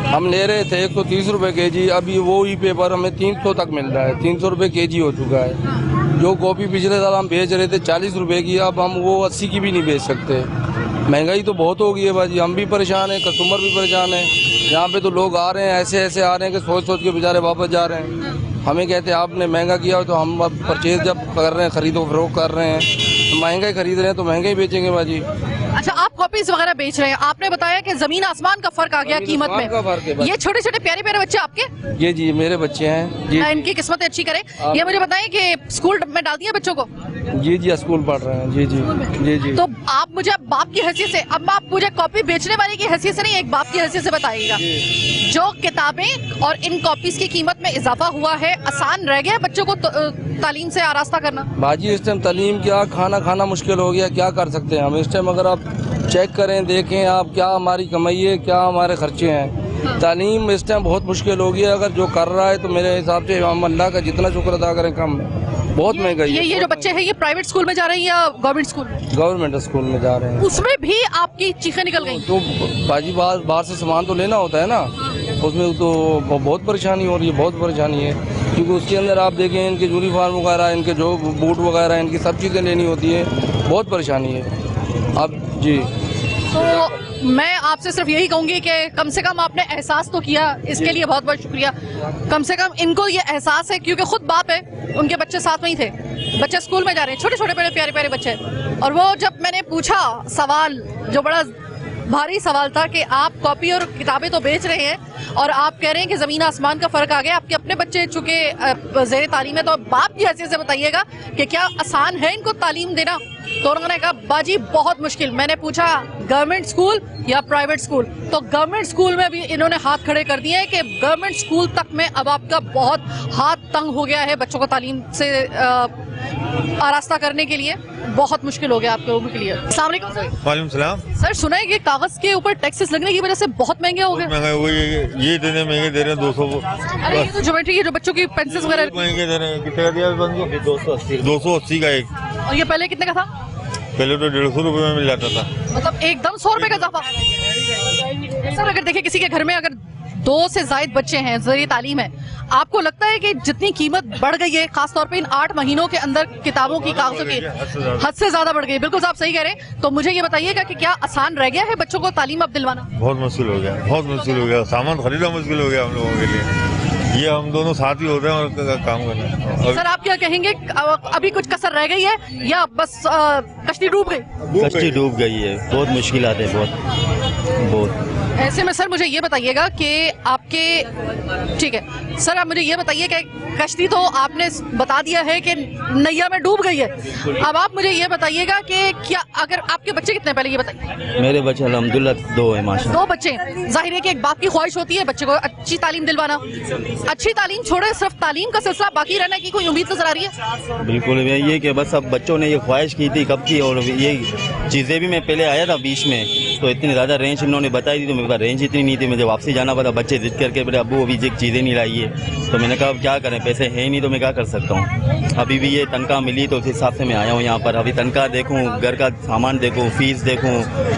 [SPEAKER 3] हम ले रहे थे 130 रुपये kg, अभी वो ही पेपर हमें 300 तक मिल रहा है, 300 रुपये kg हो चुका है। जो कॉपी पिछले साल हम बेच रहे थे 40 रुपये की, अब हम वो 80 की भी नहीं बेच सकते। महंगाई तो बहुत हो गई है बाजी, हम भी परेशान हैं, कस्टमर भी परेशान हैं। यहाँ पे तो लोग आ रहे हैं ऐसे आ रहे हैं कि सोच के बेचारे वापस जा रहे हैं। हमें कहते हैं आपने महंगा किया हो, तो हम अब परचेज जब कर रहे हैं, खरीदो फरोख्त कर रहे हैं, तो महंगा ही खरीद रहे हैं तो महंगा ही बेचेंगे बाजी।
[SPEAKER 1] अच्छा, आप कॉपीज वगैरह बेच रहे हैं, आपने बताया कि जमीन आसमान का फर्क आ गया कीमत में।
[SPEAKER 3] का फर्क है।
[SPEAKER 1] ये छोटे छोटे प्यारे प्यारे बच्चे आपके?
[SPEAKER 3] ये जी मेरे बच्चे हैं जी।
[SPEAKER 1] इनकी किस्मत अच्छी करे। ये मुझे बताएं कि स्कूल में डाल दिया बच्चों को?
[SPEAKER 3] जी स्कूल पढ़ रहे हैं। जी।
[SPEAKER 1] तो आप मुझे बाप की हैसियत से, अब आप मुझे कॉपी बेचने वाले की हैसियत से नहीं, एक बाप की हैसियत से बताइएगा, जो किताबें और इन कॉपीज की कीमत में इजाफा हुआ है, आसान रह गया बच्चों को तालीम से आरास्ता करना? बाजी
[SPEAKER 3] इस टाइम तालीम क्या, खाना मुश्किल हो गया, क्या कर सकते हैं हम इस टाइम? अगर आप चेक करें, देखें आप, क्या हमारी कमाई है, क्या हमारे खर्चे हैं। तालीम इस टाइम बहुत मुश्किल हो गया। अगर जो कर रहा है तो मेरे हिसाब से हम अल्लाह का जितना शुक्र अदा करें कम है। बहुत महंगाई है।
[SPEAKER 1] ये जो बच्चे हैं ये प्राइवेट स्कूल में जा रहे हैं या गवर्नमेंट स्कूल में?
[SPEAKER 3] गवर्नमेंट स्कूल में जा रहे हैं।
[SPEAKER 1] उसमें भी आपकी चीखें निकल गई?
[SPEAKER 3] तो बाजी बाहर से सामान तो लेना होता है ना, उसमें तो बहुत परेशानी हो रही है, बहुत परेशानी है। क्योंकि उसके अंदर आप देखें इनके यूनिफॉर्म वगैरह, इनके जो बूट वगैरह, इनकी सब चीज़ें लेनी होती है, बहुत परेशानी है। अब जी
[SPEAKER 1] तो मैं आपसे सिर्फ यही कहूंगी कि कम से कम आपने एहसास तो किया, इसके लिए बहुत बहुत शुक्रिया। कम से कम इनको ये एहसास है, क्योंकि खुद बाप है, उनके बच्चे साथ में ही थे, बच्चे स्कूल में जा रहे हैं, छोटे छोटे प्यारे प्यारे बच्चे। और वो जब मैंने पूछा सवाल, जो बड़ा भारी सवाल था कि आप कॉपी और किताबें तो बेच रहे हैं और आप कह रहे हैं कि ज़मीन आसमान का फ़र्क आ गया, आपके अपने बच्चे चूँकि ज़ेर तालीम है, तो बाप की हैसियत से बताइएगा कि क्या आसान है इनको तालीम देना? तो उन्होंने कहा बाजी बहुत मुश्किल। मैंने पूछा गवर्नमेंट स्कूल या प्राइवेट स्कूल, तो गवर्नमेंट स्कूल में भी इन्होंने हाथ खड़े कर दिए हैं कि गवर्नमेंट स्कूल तक में अब आपका बहुत हाथ तंग हो गया है, बच्चों को तालीम से आरास्ता करने के लिए बहुत मुश्किल हो गया आप लोगों के लिए। अस्सलाम वालेकुम सर।
[SPEAKER 4] वालेकुम सलाम।
[SPEAKER 1] सर सुना है कि कागज के ऊपर टैक्सेस लगने की वजह से बहुत महंगे हो गए?
[SPEAKER 4] महंगा हुआ ये इतने महंगे दे रहे हैं 200।
[SPEAKER 1] अरे ये तो ज्योमेट्री, ये जो बच्चों की पेंसिल्स वगैरह
[SPEAKER 4] महंगे दे रहे हैं। कितने का दिया बंद? 280 का एक।
[SPEAKER 1] और ये पहले कितने का था?
[SPEAKER 4] पहले तो 150 रुपए में मिल जाता था।
[SPEAKER 1] मतलब एकदम 100 रुपए का इजाफा। सर अगर देखिए किसी के घर में अगर 2 से ज्यादा बच्चे हैं, ज़रूरी तालीम है, आपको लगता है कि जितनी कीमत बढ़ गई है, खासतौर पे इन 8 महीनों के अंदर किताबों की, कागजों की हद से ज्यादा बढ़ गई? बिल्कुल आप सही कह रहे हैं। तो मुझे ये बताइएगा कि क्या आसान रह गया है बच्चों को तालीम अब दिलवाना?
[SPEAKER 4] बहुत मुश्किल हो गया, बहुत मुश्किल हो गया। सामान खरीदना मुश्किल हो गया हम लोगों के लिए। ये हम दोनों साथ ही होते हैं और काम करना।
[SPEAKER 1] सर आप क्या कहेंगे, अभी कुछ कसर रह गई है या बस कश्ती डूब गई?
[SPEAKER 5] कश्ती डूब गई है, बहुत मुश्किल आते हैं, बहुत।
[SPEAKER 1] ऐसे में सर मुझे ये बताइएगा कि आपके, ठीक है सर, आप मुझे ये बताइए कि कश्ती तो आपने बता दिया है कि नैया में डूब गई है, अब आप मुझे ये बताइएगा कि क्या, अगर आपके बच्चे कितने, पहले ये बताइए।
[SPEAKER 5] मेरे बच्चे अल्हम्दुलिल्लाह 2 है माशाल्लाह।
[SPEAKER 1] 2 बच्चे हैं। जाहिर है कि एक बाप की ख्वाहिश होती है बच्चे को अच्छी तालीम दिलवाना। अच्छी तालीम छोड़े, सिर्फ तालीम का सिलसिला बाकी रहने की कोई उम्मीद नजर आ रही है?
[SPEAKER 5] बिल्कुल ये कि बस अब बच्चों ने ये ख्वाहिश की थी कब की, और ये चीज़ें भी मैं पहले आया था बीच में, तो इतनी ज़्यादा रेंज इन्होंने बताई थी, तो मेरे पास रेंज इतनी नहीं थी, मुझे वापसी जाना पड़ा। बच्चे जिद करके बोले अब्बू अभी चीज़ें नहीं लाई है, तो मैंने कहा अब क्या करें, पैसे हैं ही नहीं, तो मैं क्या कर सकता हूँ। अभी भी ये तनख्वाह मिली तो उस हिसाब से मैं आया हूँ यहाँ पर। अभी तनख्वाह देखूँ, घर का सामान देखूँ, फीस देखूँ,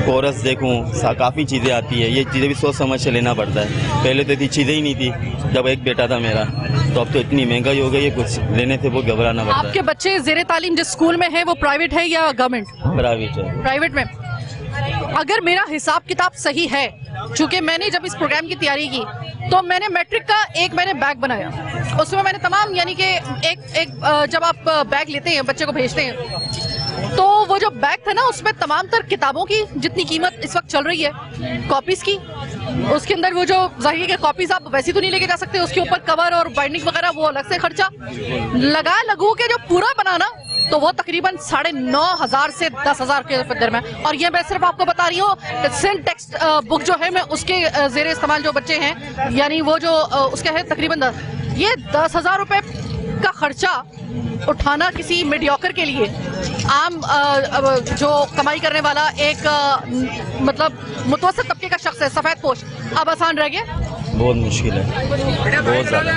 [SPEAKER 5] कोरस देखूँ, काफ़ी चीज़ें आती है। ये चीज़ें भी सोच समझ से लेना पड़ता है। पहले तो इतनी चीज़ें ही नहीं थी जब एक बेटा था मेरा, तो अब तो इतनी महंगाई हो गई है, कुछ लेने से वो घबराना पड़ता है।
[SPEAKER 1] आपके बच्चे ज़ेरे तालीम जिस स्कूल में है वो प्राइवेट है या गवर्नमेंट?
[SPEAKER 5] प्राइवेट है।
[SPEAKER 1] प्राइवेट में। अगर मेरा हिसाब किताब सही है, चूंकि मैंने जब इस प्रोग्राम की तैयारी की तो मैंने मैट्रिक का एक मैंने बैग बनाया, उसमें मैंने तमाम, यानी कि एक जब आप बैग लेते हैं, बच्चे को भेजते हैं, तो वो जो बैग था ना उसमें तमाम तर किताबों की जितनी कीमत इस वक्त चल रही है, कॉपीज की, उसके अंदर वो जो जाहिर है कॉपीज आप वैसी तो नहीं लेके जा सकते, उसके ऊपर कवर और बाइंडिंग वगैरह वो अलग से खर्चा लगा लगू के जो पूरा बनाना, तो वो तकरीबन 9,500 से 10,000 के दरम्यान। और ये मैं सिर्फ आपको बता रही हूँ सिंध टेक्स्ट बुक जो है, मैं उसके जेर इस्तेमाल जो बच्चे हैं, यानी वो जो उसका है तकरीबन 10,000 रुपए का खर्चा उठाना किसी मीडियोकर के लिए, आम जो कमाई करने वाला एक मतलब मुतवस्सित तबके का शख्स है, सफेद पोश, अब आसान रह गया?
[SPEAKER 5] बहुत मुश्किल है, बहुत ज़्यादा।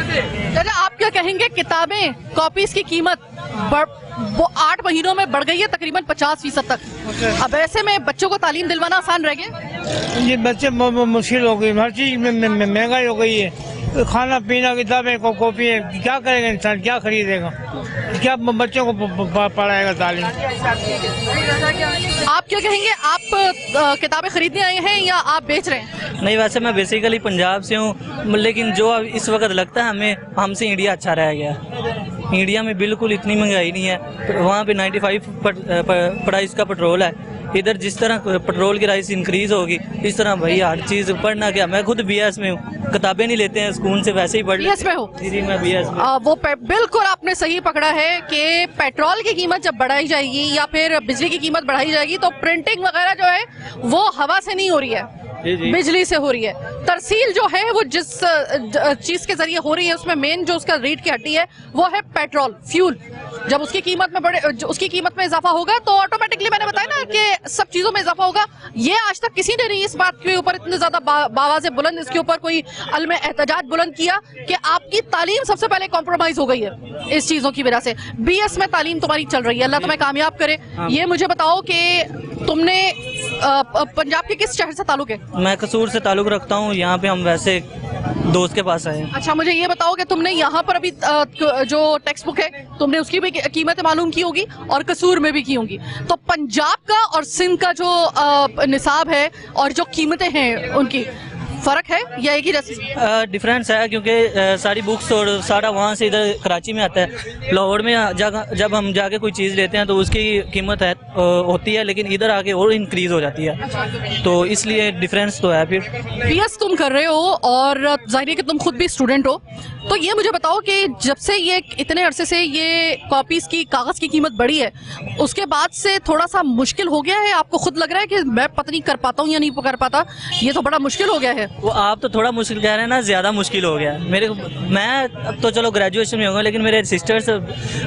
[SPEAKER 1] चाचा आप क्या कहेंगे, किताबें, कॉपीज की कीमत वो 8 महीनों में बढ़ गई है तकरीबन 50% तक। अब ऐसे में बच्चों को तालीम दिलवाना आसान रह गया?
[SPEAKER 6] ये बच्चे मुश्किल हो गई, हर चीज में महंगाई हो गई है, खाना पीना, किताबें, कॉपी है, क्या करेगा इंसान, क्या खरीदेगा, क्या बच्चों को पढ़ाएगा तालीम?
[SPEAKER 1] आप क्या कहेंगे, आप किताबें खरीदने आए हैं या आप बेच रहे हैं?
[SPEAKER 7] नहीं, वैसे मैं बेसिकली पंजाब से हूँ, लेकिन जो इस वक्त लगता है हमें, हमसे इंडिया अच्छा रह गया। इंडिया में बिल्कुल इतनी महंगाई नहीं है, वहाँ पे 95 प्राइस का पेट्रोल है। इधर जिस तरह पेट्रोल की प्राइस इंक्रीज होगी, इस तरह भाई हर चीज़ पढ़ना क्या, मैं खुद BS में हूँ, किताबें नहीं लेते हैं स्कूल से, वैसे ही पढ़
[SPEAKER 1] BS में हो?
[SPEAKER 7] जी मैं BS में।
[SPEAKER 1] वो बिल्कुल आपने सही पकड़ा है कि पेट्रोल की कीमत जब बढ़ाई जाएगी या फिर बिजली की कीमत बढ़ाई जाएगी तो प्रिंटिंग वगैरह जो है वो हवा से नहीं हो रही है, बिजली से हो रही है। तरसील जो है वो जिस चीज के जरिए हो रही है उसमें मेन जो उसका रीढ़ की हड्डी है वो है पेट्रोल, फ्यूल। जब उसकी कीमत में इजाफा होगा तो ऑटोमेटिकली मैंने बताया ना कि सब चीजों में इजाफा होगा। ये आज तक किसी ने नहीं इस बात के ऊपर इतने ज्यादा बावाज़े बुलंद इसके ऊपर कोई अलम एहतजाज बुलंद किया कि आपकी तालीम सबसे पहले कॉम्प्रोमाइज हो गई है इस चीजों की वजह से। BS में तालीम तुम्हारी चल रही है, अल्लाह तुम्हें कामयाब करे। ये मुझे बताओ कि तुमने पंजाब के किस शहर से ताल्लुक है?
[SPEAKER 7] मैं कसूर से ताल्लुक रखता हूँ। यहाँ पे हम वैसे दोस्त के पास आए हैं।
[SPEAKER 1] अच्छा, मुझे ये बताओ कि तुमने यहाँ पर अभी जो टेक्स्ट बुक है तुमने उसकी भी कीमतें मालूम की होगी और कसूर में भी की होंगी। तो पंजाब का और सिंध का जो निसाब है और जो कीमतें हैं उनकी फर्क है या एक ही जैसी?
[SPEAKER 7] डिफरेंस है क्योंकि सारी बुक्स और सारा वहाँ से इधर कराची में आता है। लाहौर में जब हम जाके कोई चीज़ लेते हैं तो उसकी कीमत होती है, लेकिन इधर आके और इंक्रीज हो जाती है, तो इसलिए डिफरेंस तो है। फिर
[SPEAKER 1] BS तुम कर रहे हो और जाहिर है कि तुम खुद भी स्टूडेंट हो, तो ये मुझे बताओ कि जब से ये इतने अरसे से ये कॉपीज की कागज की कीमत बढ़ी है उसके बाद से थोड़ा सा मुश्किल हो गया है? आपको खुद लग रहा है कि मैं पता नहीं कर पाता हूँ या नहीं कर पाता, ये तो बड़ा मुश्किल हो गया है?
[SPEAKER 7] वो आप तो थोड़ा मुश्किल कह रहे हैं ना, ज़्यादा मुश्किल हो गया मैं अब तो चलो ग्रेजुएशन में होगा, लेकिन मेरे सिस्टर्स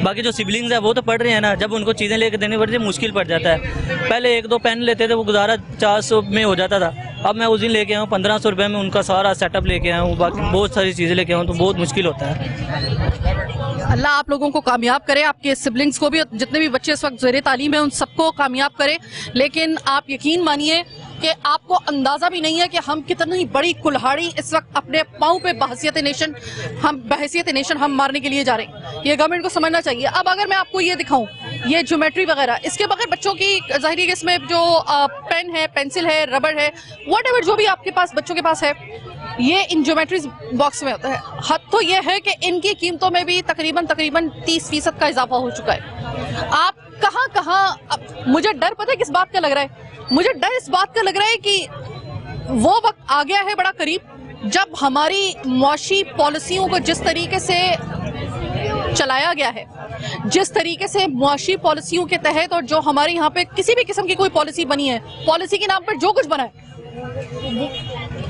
[SPEAKER 7] बाकी जो सिबलिंग्स है वो तो पढ़ रहे हैं ना। जब उनको चीज़ें लेकर देनी पड़ती है मुश्किल पड़ जाता है। पहले 1-2 पेन लेते थे वो गुजारा 400 में हो जाता था, अब मैं उस दिन लेके आऊँ 1500 रुपये में उनका सारा सेटअप लेके आया हूँ, बाकी बहुत सारी चीज़ें लेके आऊँ, तो बहुत मुश्किल होता है।
[SPEAKER 1] अल्लाह आप लोगों को कामयाब करे, आपके सिबलिंग्स को भी, जितने भी बच्चे इस वक्त ज़ेरे तालीम है उन सबको कामयाब करे। लेकिन आप यकीन मानिए कि आपको अंदाज़ा भी नहीं है कि हम कितनी बड़ी कुल्हाड़ी इस वक्त अपने पाँव पे बहसियत नेशन हम मारने के लिए जा रहे हैं। ये गवर्नमेंट को समझना चाहिए। अब अगर मैं आपको ये दिखाऊं, ये ज्योमेट्री वगैरह, इसके बगैर बच्चों की जाहिर है कि इसमें जो पेन है, पेंसिल है, रबड़ है, व्हाटएवर जो भी आपके पास बच्चों के पास है, ये इन ज्योमेट्रीज बॉक्स में होता है। हद तो ये है कि इनकी कीमतों में भी तकरीबन 30% का इजाफा हो चुका है। आप कहाँ मुझे डर पता है किस बात का लग रहा है? मुझे डर इस बात का लग रहा है कि वो वक्त आ गया है बड़ा करीब, जब हमारी मुआशी पॉलिसियों को जिस तरीके से चलाया गया है, जिस तरीके से मुआशी पॉलिसियों के तहत, और जो हमारे यहाँ पे किसी भी किस्म की कोई पॉलिसी बनी है, पॉलिसी के नाम पर जो कुछ बना है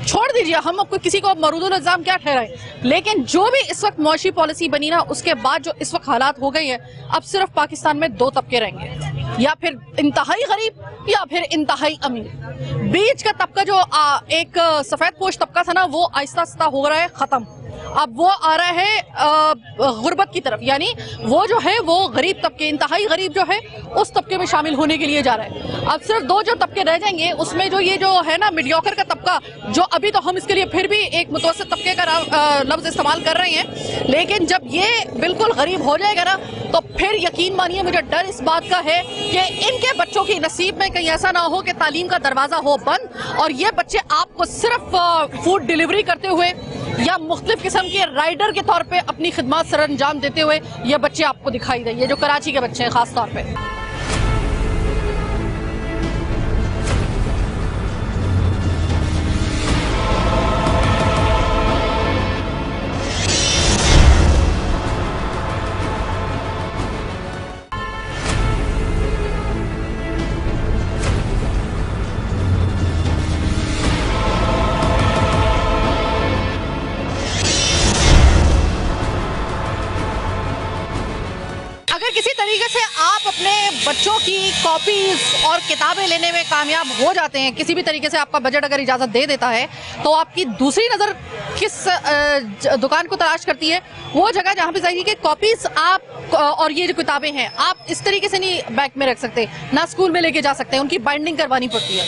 [SPEAKER 1] छोड़ दीजिए, हम आपको किसी को मरूदुल इल्जाम क्या ठहराए, लेकिन जो भी इस वक्त मुआशी पॉलिसी बनी ना, उसके बाद जो इस वक्त हालात हो गए हैं, अब सिर्फ पाकिस्तान में 2 तबके रहेंगे, या फिर इंतहाई गरीब या फिर इंतहाई अमीर। बीच का तबका जो एक सफेद पोश तबका था ना, वो आहिस्ता आहिस्ता हो रहा है खत्म। अब वो आ रहा है गुर्बत की तरफ, यानी वो जो है वो गरीब तबके, इंतहाई गरीब जो है उस तबके में शामिल होने के लिए जा रहा है। अब सिर्फ 2 जो तबके रह जाएंगे, उसमें जो ये जो है ना मीडियोकर का तबका, जो अभी तो हम इसके लिए फिर भी एक मुतवस्सित तबके का लफ्ज इस्तेमाल कर रहे हैं, लेकिन जब ये बिल्कुल गरीब हो जाएगा ना, तो फिर यकीन मानिए मुझे डर इस बात का है कि इनके बच्चों की नसीब में कहीं ऐसा ना हो कि तालीम का दरवाज़ा हो बंद और ये बच्चे आपको सिर्फ फूड डिलीवरी करते हुए या मुख्तलिफ किस्म के राइडर के तौर पे अपनी खिदमत सर अंजाम देते हुए ये बच्चे आपको दिखाई दें, ये जो कराची के बच्चे हैं खास तौर पे। किसी तरीके से आप अपने बच्चों की कॉपीज और किताबें लेने में कामयाब हो जाते हैं, किसी भी तरीके से आपका बजट अगर इजाज़त दे देता है, तो आपकी दूसरी नज़र किस दुकान को तलाश करती है? वो जगह जहाँ पे जाइए कि कॉपीज आप और ये जो किताबें हैं आप इस तरीके से नहीं बैग में रख सकते, ना स्कूल में लेके जा सकते हैं, उनकी बाइंडिंग करवानी पड़ती है।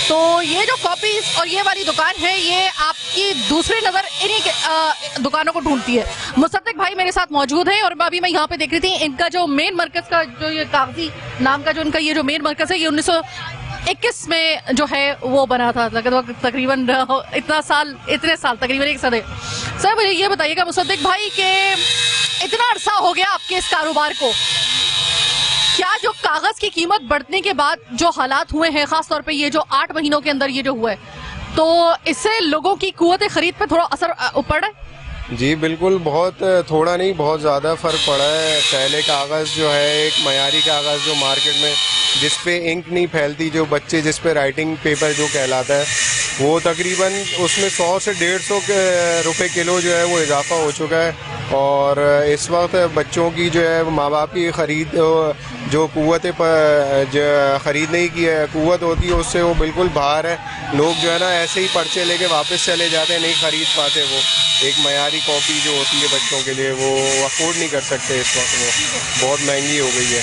[SPEAKER 1] तो ये जो कॉपीज और ये वाली दुकान है, ये आपकी दूसरी नज़र इन्हीं दुकानों को ढूंढती है। मुसद्दिक भाई मेरे साथ मौजूद है और अभी मैं यहाँ पे देख रही थी, इनका जो मेन मरकज़ का जो ये कागजी नाम का जो इनका ये जो मेन मरकज़ है, ये 1921 में जो है वो बना था, तकरीबन इतने साल तकरीबन 1 सदी। सर मुझे ये बताइएगा मुसद्दिक भाई के इतना अरसा हो गया आपके इस कारोबार को, क्या जो कागज की कीमत बढ़ने के बाद जो हालात हुए हैं, खास तौर पे ये जो 8 महीनों के अंदर ये जो हुआ है, तो इससे लोगों की कुव्वत खरीद पे थोड़ा असर पड़ रहा है?
[SPEAKER 8] जी बिल्कुल, बहुत थोड़ा नहीं बहुत ज़्यादा फ़र्क पड़ा है। पहले कागज़ जो है एक मयारी कागज़ जो मार्केट में जिस पे इंक नहीं फैलती, जो बच्चे जिस पे राइटिंग पेपर जो कहलाता है, वो तकरीबन उसमें 100 से 150 रुपए किलो जो है वो इजाफा हो चुका है। और इस वक्त बच्चों की जो है माँ बाप की ख़रीद जो क़ुव्वत ख़रीदने की क़ुव्वत होती है उससे वो बिल्कुल बाहर है। लोग जो है ना ऐसे ही पर्चे लेके वापस चले जाते हैं, नहीं ख़रीद पाते। वो एक मयारी कॉपी जो होती है बच्चों के लिए वो अफोर्ड नहीं कर सकते इस वक्त, वो बहुत महंगी हो गई है।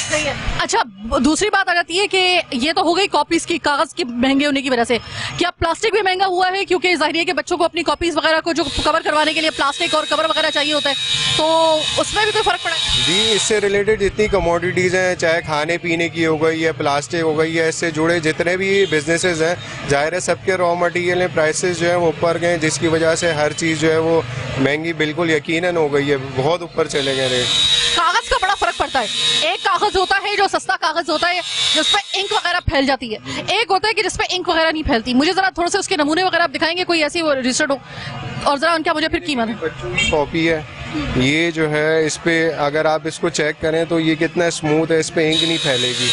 [SPEAKER 1] सही है। अच्छा, दूसरी बात आ जाती है कि ये तो हो गई कॉपीज की, कागज के महंगे होने की वजह से। क्या प्लास्टिक भी महंगा हुआ है? क्योंकि जाहिर है कि बच्चों को अपनी कॉपीज वगैरह को जो कवर करवाने के लिए प्लास्टिक और कवर वगैरह चाहिए होता है, तो उसमें भी कोई फर्क पड़ा है?
[SPEAKER 8] जी, इससे रिलेटेड जितनी कमोडिटीज़ हैं, चाहे खाने पीने की हो गई है, प्लास्टिक हो गई है, इससे जुड़े जितने भी बिजनेसेस हैं, जाहिर है सबके रॉ मटेरियल में प्राइसेस जो है वो ऊपर गए, जिसकी वजह से हर चीज़ जो है वो महंगी बिल्कुल यकीनन हो गई है, बहुत ऊपर चले गए रेट।
[SPEAKER 1] कागज का बड़ा फर्क पड़ता है। एक कागज होता है जो सस्ता कागज होता है जिसपे इंक वगैरह फैल जाती है, एक होता है कि जिसपे इंक वगैरह नहीं फैलती। मुझे जरा थोड़े से उसके नमूने वगैरह आप दिखाएंगे, कोई ऐसी रजिस्टर्ड हो, और जरा उनका मुझे फिर कीमत।
[SPEAKER 8] बच्चों की कॉपी है ये जो है, इस पे अगर आप इसको चेक करें तो ये कितना स्मूथ है, इस पे इंक नहीं फैलेगी,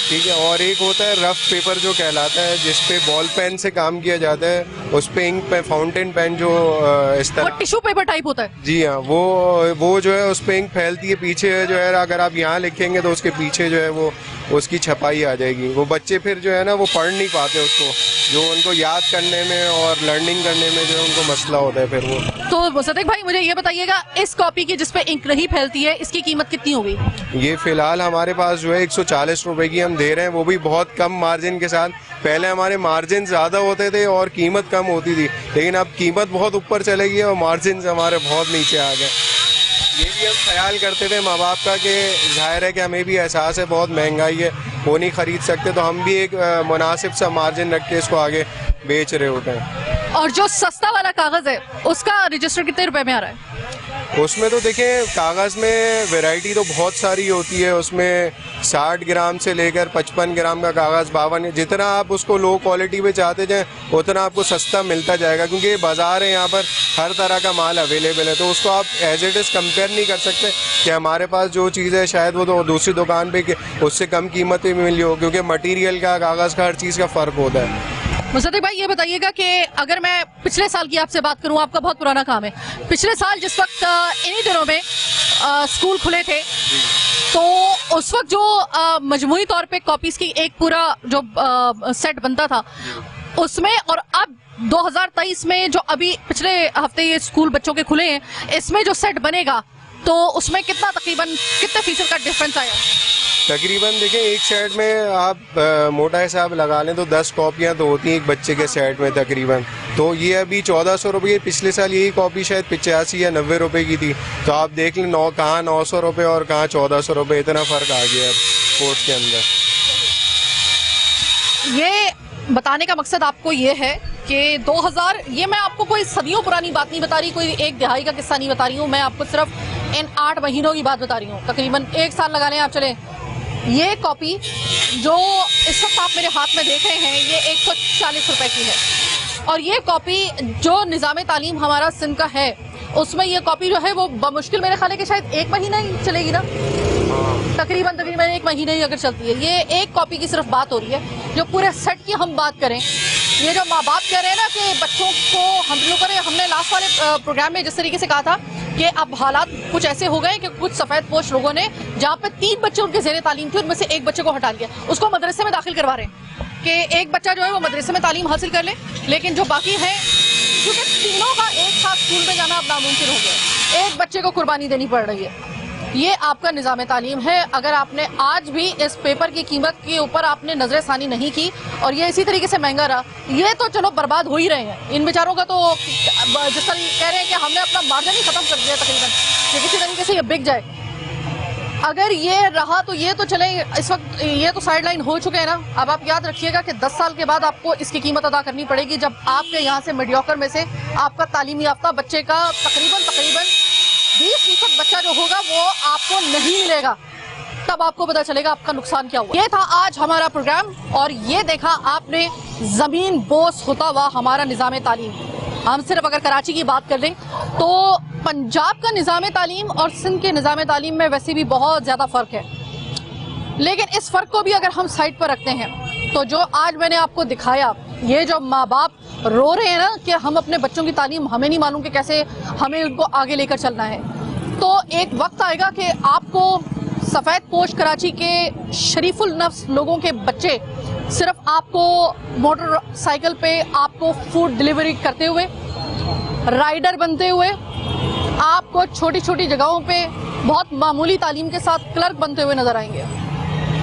[SPEAKER 8] ठीक है। और एक होता है रफ पेपर जो कहलाता है, जिस पे बॉल पेन से काम किया जाता है, उस पे इंक पे फाउंटेन पेन जो इस तरह
[SPEAKER 1] टिश्यू पेपर टाइप होता है।
[SPEAKER 8] जी हाँ, वो जो है उस पे इंक फैलती है, पीछे जो है अगर आप यहाँ लिखेंगे तो उसके पीछे जो है वो उसकी छपाई आ जाएगी। वो बच्चे फिर जो है ना वो पढ़ नहीं पाते उसको, जो उनको याद करने में और लर्निंग करने में जो है उनको मसला होता है फिर वो।
[SPEAKER 1] तो सदिक भाई मुझे ये बताइएगा, इस कॉपी की जिसपे इंक नहीं फैलती है, इसकी कीमत कितनी होगी?
[SPEAKER 8] ये फिलहाल हमारे पास जो है 140 रुपए की हम दे रहे हैं, वो भी बहुत कम मार्जिन के साथ। पहले हमारे मार्जिन ज़्यादा होते थे और कीमत कम होती थी, लेकिन अब कीमत बहुत ऊपर चले गई है और मार्जिन हमारे बहुत नीचे आ गए। ये भी हम ख्याल करते थे माँ बाप का कि जाहिर है कि हमें भी एहसास है बहुत महंगाई है, वो नहीं ख़रीद सकते, तो हम भी एक मुनासिब सा मार्जिन रख के इसको आगे बेच रहे होते हैं।
[SPEAKER 1] और जो सस्ता वाला कागज़ है उसका रजिस्टर कितने रुपए में आ रहा है?
[SPEAKER 8] उसमें तो देखें कागज़ में वैरायटी तो बहुत सारी होती है, उसमें 60 ग्राम से लेकर 55 ग्राम का कागज़, 52, जितना आप उसको लो क्वालिटी में चाहते जाएँ उतना आपको सस्ता मिलता जाएगा, क्योंकि ये बाज़ार है, यहाँ पर हर तरह का माल अवेलेबल है, तो उसको आप एज इट इज़ कंपेयर नहीं कर सकते कि हमारे पास जो चीज़ है शायद वो तो दूसरी दुकान पे उससे कम कीमत में मिली हो, क्योंकि मटीरियल का, कागज़ का, हर चीज़ का फ़र्क होता है।
[SPEAKER 1] मुसद्दिक भाई ये बताइएगा कि अगर मैं पिछले साल की आपसे बात करूं, आपका बहुत पुराना काम है, पिछले साल जिस वक्त इन्हीं दिनों में स्कूल खुले थे, तो उस वक्त जो मजमूई तौर पे कॉपीज की एक पूरा जो सेट बनता था उसमें, और अब 2023 में जो अभी पिछले हफ्ते ये स्कूल बच्चों के खुले हैं, इसमें जो सेट बनेगा तो उसमें कितना तकरीबन कितने फीसद का डिफरेंस आया?
[SPEAKER 8] तकरीबन देखें एक सेट में आप मोटा हिसाब लगा लें तो 10 कॉपियाँ तो होती हैं एक बच्चे के सेट में तकरीबन, तो ये अभी 1400 रुपये, पिछले साल यही कॉपी शायद 85 या 90 रुपये की थी, तो आप देख लें कहाँ 900 रुपये और कहाँ 1400 रुपये, इतना फ़र्क आ गया कोर्स के अंदर।
[SPEAKER 1] ये बताने का मकसद आपको ये है कि 2000, ये मैं आपको कोई सदियों पुरानी बात नहीं बता रही, कोई एक दिहाई का किस्सा नहीं बता रही हूँ, मैं आपको सिर्फ इन 8 महीनों की बात बता रही हूँ, तकरीबन 1 साल लगा लें आप चले। ये कॉपी जो इस वक्त आप मेरे हाथ में देख रहे हैं ये 140 रुपए की है, और ये कॉपी जो निज़ाम तालीम हमारा सिंध का है उसमें ये कॉपी जो है वो बमुश्किल मेरे ख्याल है कि शायद 1 महीना ही चलेगी ना, तकरीबन 1 महीने ही अगर चलती है। ये एक कॉपी की सिर्फ बात हो रही है, जो पूरे सेट की हम बात करें, ये जो माँ बाप कह रहे हैं ना कि बच्चों को हम लोगों ने, हमने लास्ट वाले प्रोग्राम में जिस तरीके से कहा था कि अब हालात कुछ ऐसे हो गए कि कुछ सफ़ेद पोश लोगों ने, जहाँ पे 3 बच्चे उनके ज़ेरे तालीम थे, उनमें से एक बच्चे को हटा लिया, उसको मदरसे में दाखिल करवा रहे हैं कि एक बच्चा जो है वो मदरसे में तालीम हासिल कर ले, लेकिन जो बाकी है, क्योंकि तीनों का एक साथ स्कूल में जाना अब नामुमकिन हो गया, एक बच्चे को कुर्बानी देनी पड़ रही है। ये आपका निज़ाम तालीम है। अगर आपने आज भी इस पेपर की कीमत के ऊपर आपने नजरसानी नहीं की और ये इसी तरीके से महंगा रहा, ये तो चलो बर्बाद हो ही रहे हैं इन बेचारों का, तो जिस तरह कह रहे हैं कि हमने अपना मार्जिन ही खत्म कर दिया तकरीबन कि किसी तरीके से ये बिक जाए। अगर ये रहा तो ये तो चले, इस वक्त ये तो साइड लाइन हो चुके हैं ना। अब आप याद रखिएगा कि 10 साल के बाद आपको इसकी कीमत अदा करनी पड़ेगी, जब आपके यहाँ से मीडियोकर में से आपका तालीमी याफ्ता बच्चे का तकरीबन 20% बच्चा जो होगा वो आपको नहीं मिलेगा, तब आपको पता चलेगा आपका नुकसान क्या हुआ। ये था आज हमारा प्रोग्राम और ये देखा आपने जमीन बोस होता हुआ हमारा निज़ाम तालीम। हम सिर्फ अगर कराची की बात कर लें तो पंजाब का निज़ाम तालीम और सिंध के निज़ाम तालीम में वैसे भी बहुत ज़्यादा फ़र्क है, लेकिन इस फ़र्क को भी अगर हम साइड पर रखते हैं तो जो आज मैंने आपको दिखाया, ये जो माँ बाप रो रहे हैं ना कि हम अपने बच्चों की तालीम, हमें नहीं मालूम कि कैसे हमें उनको आगे लेकर चलना है, तो एक वक्त आएगा कि आपको सफ़ेद पोश कराची के शरीफुल नफ्स लोगों के बच्चे सिर्फ आपको मोटरसाइकिल पे आपको फूड डिलीवरी करते हुए, राइडर बनते हुए, आपको छोटी छोटी जगहों पे बहुत मामूली तालीम के साथ क्लर्क बनते हुए नज़र आएंगे,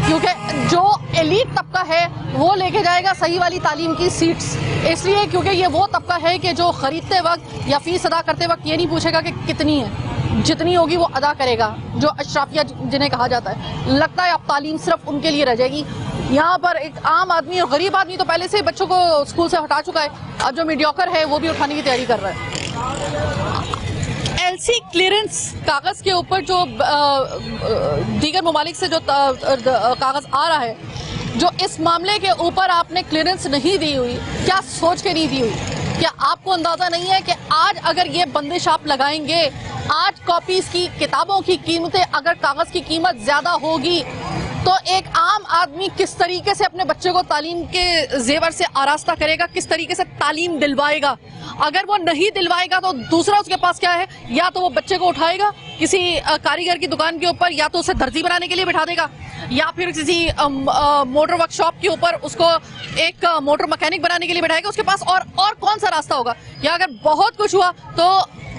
[SPEAKER 1] क्योंकि जो एलीट तबका है वो लेके जाएगा सही वाली तालीम की सीट्स, इसलिए क्योंकि ये वो तबका है कि जो ख़रीदते वक्त या फ़ीस अदा करते वक्त ये नहीं पूछेगा कि कितनी है, जितनी होगी वो अदा करेगा, जो अशराफिया जिन्हें कहा जाता है। लगता है अब तालीम सिर्फ उनके लिए रह जाएगी। यहाँ पर एक आम आदमी और गरीब आदमी तो पहले से ही बच्चों को स्कूल से हटा चुका है, अब जो मीडियोकर है वो भी उठाने की तैयारी कर रहा है। एलसी क्लियरेंस कागज़ के ऊपर जो दीगर ममालिक से जो कागज़ आ रहा है, जो इस मामले के ऊपर आपने क्लियरेंस नहीं दी हुई, क्या सोच के नहीं दी हुई? क्या आपको अंदाज़ा नहीं है कि आज अगर ये बंदिश आप लगाएंगे, आज कॉपीज़ की किताबों की कीमतें, अगर कागज़ की कीमत ज़्यादा होगी तो एक आम आदमी किस तरीके से अपने बच्चे को तालीम के जेवर से आरास्ता करेगा, किस तरीके से तालीम दिलवाएगा? अगर वो नहीं दिलवाएगा तो दूसरा उसके पास क्या है, या तो वो बच्चे को उठाएगा किसी कारीगर की दुकान के ऊपर, या तो उसे दर्जी बनाने के लिए बिठा देगा, या फिर किसी मोटर वर्कशॉप के ऊपर उसको एक मोटर मैकेनिक बनाने के लिए बिठाएगा। उसके पास और कौन सा रास्ता होगा? या अगर बहुत कुछ हुआ तो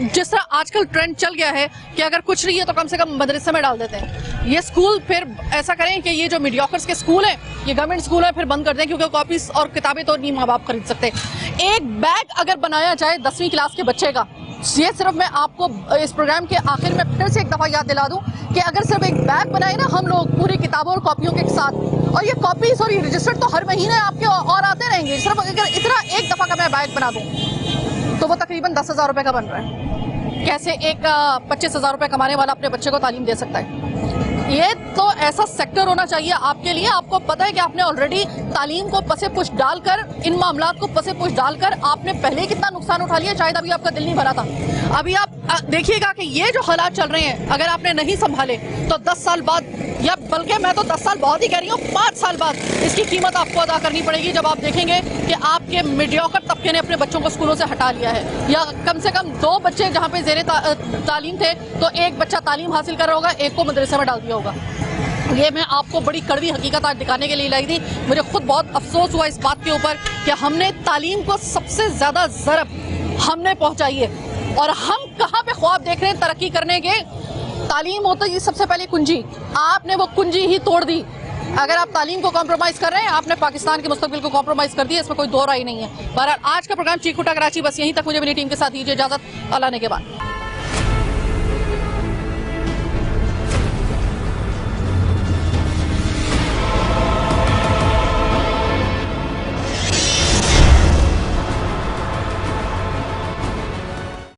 [SPEAKER 1] जिस तरह आजकल ट्रेंड चल गया है कि अगर कुछ नहीं है तो कम से कम मदरसे में डाल देते हैं। ये स्कूल फिर ऐसा करें कि ये जो मीडियोकर्स के स्कूल हैं, ये गवर्नमेंट स्कूल है, फिर बंद कर दें, क्योंकि कॉपीज और किताबें तो नहीं माँ बाप खरीद सकते। एक बैग अगर बनाया जाए 10वीं क्लास के बच्चे का, ये सिर्फ मैं आपको इस प्रोग्राम के आखिर में फिर से एक दफ़ा याद दिला दूं कि अगर सिर्फ एक बैग बनाए ना हम लोग पूरी किताबों और कॉपियों के साथ, और ये कॉपीज और ये रजिस्टर तो हर महीने आपके और आते रहेंगे, सिर्फ अगर इतना एक दफ़ा का मैं बैग बना दूँ तो वो तकरीबन 10,000 रुपये का बन रहा है। कैसे एक 25,000 रुपये कमाने वाला अपने बच्चे को तालीम दे सकता है? ये तो ऐसा सेक्टर होना चाहिए आपके लिए। आपको पता है कि आपने ऑलरेडी तालीम को पसे पुश डालकर, इन मामलात को पसे पुश डालकर आपने पहले कितना नुकसान उठा लिया, शायद अभी आपका दिल नहीं भरा था। अभी आप देखिएगा कि ये जो हालात चल रहे हैं, अगर आपने नहीं संभाले तो 10 साल बाद, या बल्कि मैं तो 10 साल बहुत ही कह रही हूँ, 5 साल बाद इसकी कीमत आपको अदा करनी पड़ेगी, जब आप देखेंगे कि आपके मीडियोकर तबके ने अपने बच्चों को स्कूलों से हटा लिया है, या कम से कम 2 बच्चे जहाँ पे ज़ेरे तालीम थे तो एक बच्चा तालीम हासिल कर रहा होगा, एक को मदरसे में डाल दिया होगा। ये मैं आपको बड़ी कड़वी हकीकत आज दिखाने के लिए लाई थी। मुझे खुद बहुत अफसोस हुआ इस बात के ऊपर कि हमने तालीम को सबसे ज़्यादा ज़रब हमने पहुँचाई है, और हम कहाँ पे ख्वाब देख रहे हैं तरक्की करने के। तालीम होता है सबसे पहले कुंजी, आपने वो कुंजी ही तोड़ दी। अगर आप तालीम को कॉम्प्रोमाइज़ कर रहे हैं, आपने पाकिस्तान के मुस्तकबिल को कॉम्प्रोमाइज़ कर दिया, इसमें कोई दो राय नहीं है। बहरहाल आज का प्रोग्राम चीकू कराची बस यहीं तक। मुझे मेरी टीम के साथ दीजिए इजाज़त, अल्लाह ने के बाद।